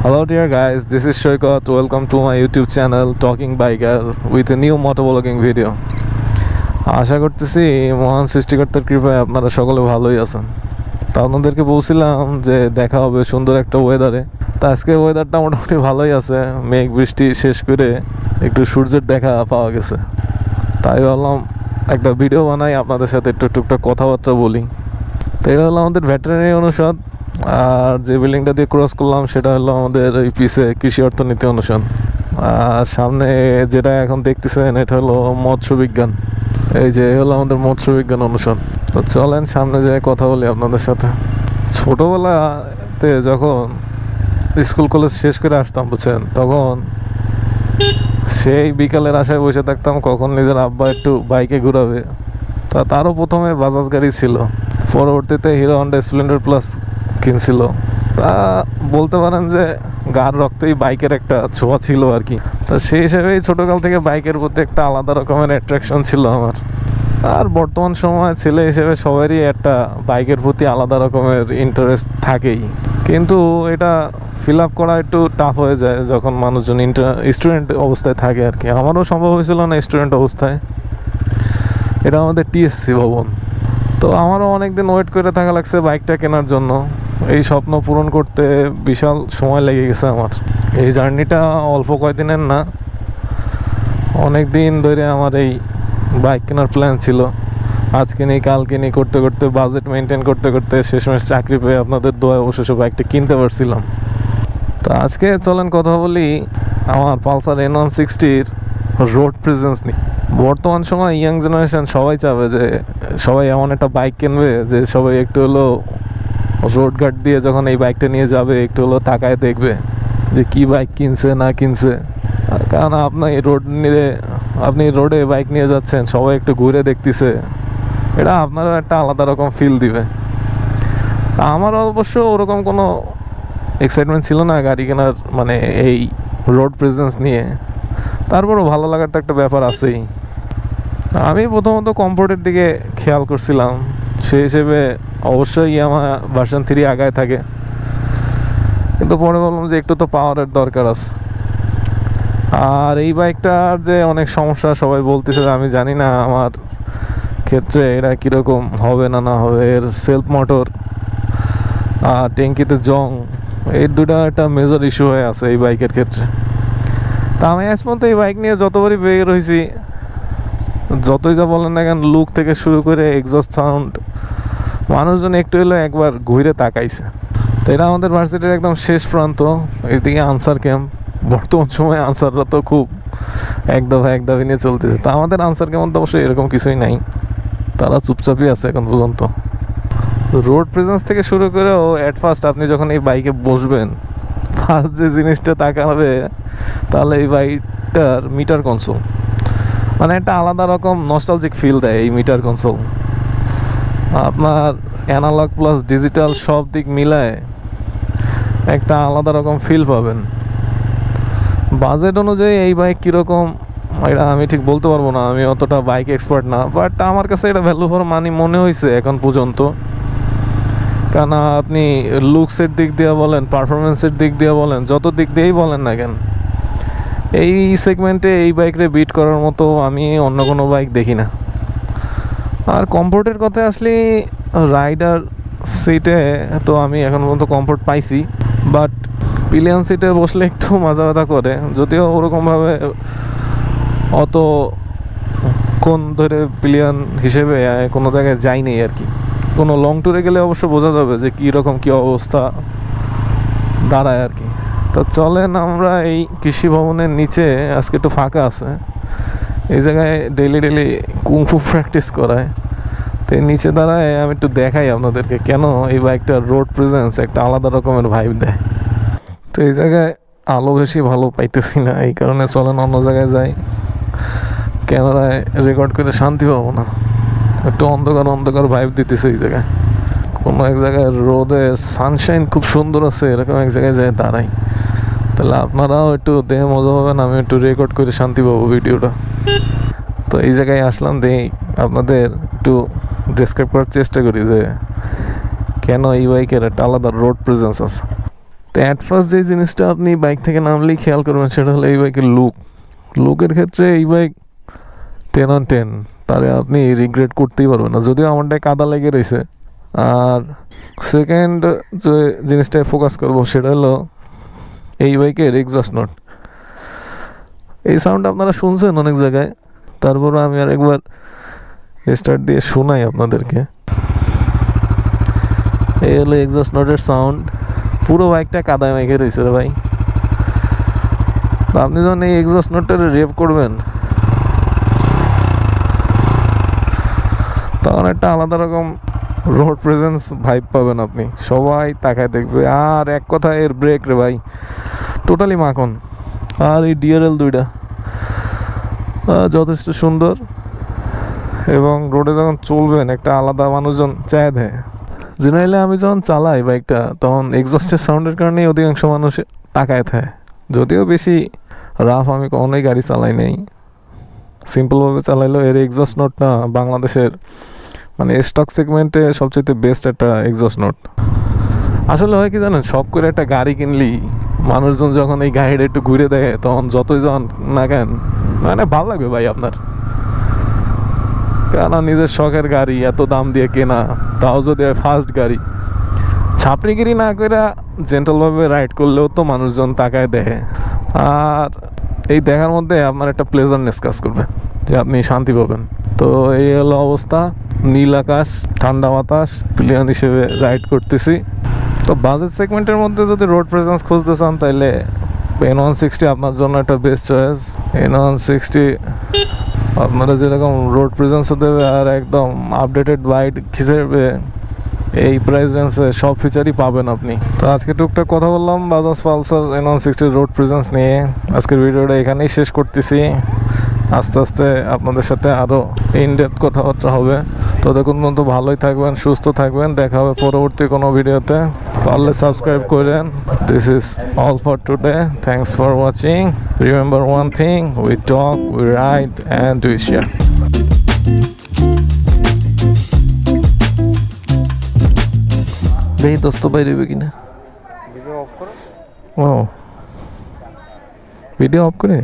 Hello dear guys, this is Shoykot. Welcome to my YouTube channel Talking Biker with a new motovlogging video. আশা করতেছি মহান সৃষ্টিকর্তার কৃপায় আপনারা সকলে ভালোই আছেন। তো আপনাদেরকে বলছিলাম যে দেখা হবে সুন্দর একটা ওয়েদারে। তো আজকে ওয়েদারটা মোটামুটি ভালোই আছে, মেঘ বৃষ্টি শেষ করে একটু সূর্যের দেখা পাওয়া গেছে। তাই ভাবলাম একটা ভিডিও বানাই, আপনাদের সাথে একটু টুকটাক কথাবার্তা বলি। তো এটা হলো আমাদের ভেটেরিনারি অনুষদ, আর যে বিল্ডিংটা দিয়ে ক্রস করলাম সেটা হলো আমাদের ওই পিছে কৃষি অর্থনীতি অনুষদ। আর সামনে যেটা এখন দেখতেছেন এটা হলো মৎস্য বিজ্ঞান। এই যে হলো আমাদের মৎস্য বিজ্ঞান অনুষদ। তো চলেন সামনে যেয়ে কথা বলি আপনাদের সাথে। ছোটোবেলাতে যখন স্কুল কলেজ শেষ করে আসতাম বুঝছেন, তখন সেই বিকালের আশায় বসে থাকতাম কখন নিজের আব্বা একটু বাইকে ঘুরাবে। তারও প্রথমে বাজাজ গাড়ি ছিল, পরবর্তীতে হিরো হন্ডা স্প্লেন্ডার প্লাস কিনছিল। তা বলতে পারেন যে গার রক্তেই বাইকের একটা ছোঁয়া ছিল আর কি। তা সেই হিসেবেই ছোটোকাল থেকে বাইকের প্রতি একটা আলাদা রকমের অ্যাট্রাকশন ছিল আমার। আর বর্তমান সময় ছেলে হিসেবে সবারই একটা বাইকের প্রতি আলাদা রকমের ইন্টারেস্ট থাকেই, কিন্তু এটা ফিল আপ করা একটু টাফ হয়ে যায় যখন মানুষজন স্টুডেন্ট অবস্থায় থাকে আর কি। আমারও সম্ভব হয়েছিল না স্টুডেন্ট অবস্থায়। এটা আমাদের টিএসসি ভবন। তো আমারও অনেক দিন ওয়েট করে থাকা লাগছে বাইকটা কেনার জন্য। এই স্বপ্ন পূরণ করতে বিশাল সময় লেগে গেছে আমার। এই জার্নিটা অল্প কয়েকদিনের না, অনেক দিন ধরে আমার এই বাইক কেনার প্ল্যান ছিল। আজ কিনি কাল কিনি করতে করতে বাজেট মেনটেন করতে করতে শেষমেশ চাকরি পেয়ে আপনাদের দোয়ায় অবশেষে বাইকটা কিনতে পারছিলাম। তো আজকে চলেন কথা বলি আমার পালসার N160-র রোড প্রেজেন্স নিয়ে। বর্তমান সময় ইয়াং জেনারেশন সবাই চাবে যে সবাই এমন একটা বাইক কিনবে যে সবাই একটু হলো রোড ঘাট দিয়ে যখন এই বাইকটা নিয়ে যাবে একটু হলো তাকায় দেখবে যে কি বাইক কিনছে না কিনছে। কারণ আপনি রোডে বাইক নিয়ে যাচ্ছেন, সবাই একটু ঘুরে দেখতেছে, এটা আপনারও একটা আলাদা রকম ফিল দিবে। আমার অবশ্য ওরকম কোনো এক্সাইটমেন্ট ছিল না গাড়ি কেনার, মানে এই রোড প্রেজেন্স নিয়ে। তারপরও ভালো লাগার তো একটা ব্যাপার আছেই। আমি প্রথমত কমফোর্টের দিকে খেয়াল করছিলাম, সেই হিসেবে অবশ্যই ইয়ামাহা ভার্সন 3 আগায় থাকে, কিন্তু পরে বললাম যে একটু তো পাওয়ারের দরকার আছে। আর এই বাইকটার যে অনেক সমস্যা সবাই বলতেছে, আমি জানি না আমার ক্ষেত্রে এটা কীরকম হবে না হবে। এর সেলফ মোটর আর ট্যাঙ্কিতে জং, এই দুটা একটা মেজর ইস্যু হয়ে আছে এই বাইকের ক্ষেত্রে। তা আমি আজ পর্যন্ত এই বাইক নিয়ে যতবারই বের হয়েছি, যতই যা বলেন না কেন, লুক থেকে শুরু করে এক্সস্ট সাউন্ড, মানুষজন একটু হলেও একবার ঘুরে তাকাইছে। তো এটা আমাদের ভার্সিটির একদম শেষ প্রান্ত, এদিকে আনসার ক্যাম্প। বর্তমান সময়ে আনসাররা তো খুব এক দাবি নিয়ে চলতেছে। তা আমাদের আনসার ক্যাম্প তো অবশ্যই এরকম কিছুই নাই, তারা চুপচাপই আছে এখন পর্যন্ত। রোড প্রেজেন্স থেকে শুরু করেও অ্যাট ফার্স্ট আপনি যখন এই বাইকে বসবেন, ফার্স্ট যে জিনিসটা তাকাবে তাহলে এই বাইকটার মিটার কনসোল, মানে একটা আলাদা রকম নস্টালজিক ফিল দেয় এই মিটার কনসোল। আপনার অ্যানালগ প্লাস ডিজিটাল সব দিক মিলায় একটা আলাদা রকম ফিল পাবেন। বাজেট অনুযায়ী এই বাইক কীরকম এটা আমি ঠিক বলতে পারবো না, আমি অতটা বাইক এক্সপার্ট না, বাট আমার কাছে এটা ভ্যালু ফর মানি মনে হয়েছে এখন পর্যন্ত। কারণ আপনি লুকসের দিক দিয়ে বলেন, পারফরমেন্সের দিক দিয়ে বলেন, যত দিক দিয়েই বলেন না কেন, এই সেগমেন্টে এই বাইকরে বিট করার মতো আমি অন্য কোনো বাইক দেখি না। আর কমফোর্টের কথা আসলে রাইডার সিটে তো আমি এখন পর্যন্ত কমফোর্ট পাইছি, বাট পিলিয়ন সিটে বসলে একটু মাজা ব্যথা করে, যদিও ওরকমভাবে অত কোন ধরে পিলিয়ন হিসেবে কোনো জায়গায় যাইনি আর কি। কোনো লং ট্যুরে গেলে অবশ্য বোঝা যাবে যে কীরকম কী অবস্থা দাঁড়ায় আর কি। তো চলেন আমরা এই কৃষি ভবনের নিচে, আজকে একটু ফাঁকা আছে, এই জায়গায় ডেলি কুংফু প্র্যাকটিস করায়। তো এই নিচে দাঁড়ায় আমি একটু দেখাই আপনাদেরকে কেন এই বাইকটার রোড প্রেজেন্স একটা আলাদা রকমের ভাইব দেয়। তো এই জায়গায় আলো বেশি ভালো পাইতেছি না, এই কারণে চলেন অন্য জায়গায় যাই, ক্যামেরায় রেকর্ড করে শান্তি পাবো না। একটু অন্ধকার ভাইব দিতেছে এই জায়গায়। কোনো এক জায়গায় রোদের সানশাইন খুব সুন্দর আছে, এরকম এক জায়গায় যায় দাঁড়াই, তাহলে আপনারাও একটু দেখে মজা পাবেন, আমি একটু রেকর্ড করে শান্তি পাবো ভিডিওটা। তো এই জায়গায় আসলাম, দেখি আপনাদের একটু ডেসক্রাইব করার চেষ্টা করি যে কেন এই বাইকের একটা আলাদা রোড প্রেজেন্স আছে। তো অ্যাট ফার্স্ট যে জিনিসটা আপনি বাইক থেকে নামলেই খেয়াল করবেন সেটা হলো এই বাইকের লুকের ক্ষেত্রে এই বাইক 10/10, তাহলে আপনি রিগ্রেট করতেই পারবেন না, যদিও আমারটায় কাদা লেগে রয়েছে। আর সেকেন্ড যে জিনিসটায় ফোকাস করবো সেটা হলো এই বাইকের এক্সস্ট নোট। এই সাউন্ড আপনারা শুনছেন অনেক জায়গায়, তারপরে আমি আর একবার স্টার্ট দিয়ে শোনাই আপনাদেরকে। এই হলো এক্সস্ট নোটের সাউন্ড। পুরো বাইকটা কাদায় মেঘে রয়েছে রে ভাই। তো আপনি যখন এই এক্সস্ট নোটটা রেপ করবেন তখন একটা আলাদা রকম রোড প্রেজেন্স ভাইব পাবেন আপনি, সবাই তাকায় দেখবে। আর এক কথা এর ব্রেক রে ভাই টোটালি মাখন। আর এই ডিআরএল 2টা যথেষ্ট সুন্দর, এবং রোডে যখন চলবেন একটা আলাদা মানুষজন চায় দেয়। জেনারেলি আমি যখন চালাই বাইকটা তখন এক্সস্টের সাউন্ডের কারণেই অধিকাংশ মানুষ তাকায় থাকে। যদিও বেশি রাফ আমি কখনোই গাড়ি চালাই নেই, সিম্পলভাবে চালাইলেও এর এক্সস্ট নোটটা বাংলাদেশের মানে স্টক সেগমেন্টে সবচেয়ে বেস্ট একটা এক্সস্ট নোট। আসলে হয় কি জানেন, শখ করে একটা গাড়ি কিনলি মানুষজন যখন এই গাড়িটা একটু ঘুরে দেখে তখন যতই যান না কেন মানে ভালো লাগবে ভাই আপনার। কেন নিজের শখের গাড়ি এত দাম দিয়ে কেনা, তাও যদি ফার্স্ট গাড়ি, ছাপড়িগিরি না করে জেন্টালভাবে রাইড করলেও তো মানুষজন তাকায় দেখে। আর এই দেখার মধ্যে আপনার একটা প্লেজারনেস কাজ করবে, যে আপনি শান্তি পাবেন। তো এই হলো অবস্থা, নীল আকাশ, ঠান্ডা বাতাস, প্লেন হিসেবে রাইড করতেছি। তো বাজেট সেগমেন্টের মধ্যে যদি রোড প্রেজেন্স খুঁজতে চান তাহলে N160 আপনার জন্য একটা বেস্ট চয়েস। N160 আপনারা যেরকম রোড প্রেজেন্সও দেবে আর একদম আপডেটেড বাইক হিসেবে এই প্রাইস রেঞ্জে সব ফিচারই পাবেন আপনি। তো আজকে টুকটাক কথা বললাম Bajaj Pulsar N160 road presence নিয়ে। আজকের ভিডিওটা এখানেই শেষ করতেছি। আস্তে আস্তে আপনাদের সাথে আরও ইনডেপথ কথাবার্তা হবে। তো দেখুন পর্যন্ত ভালোই থাকবেন, সুস্থ থাকবেন, দেখা হবে পরবর্তী কোনো ভিডিওতে। পারলে সাবস্ক্রাইব করেন। This is all for today, thanks for watching. Remember one thing, we talk, we ride and we share. ভাই দোস্ত বাইরে কিনা ভিডিও অফ করে, ও ভিডিও অফ করে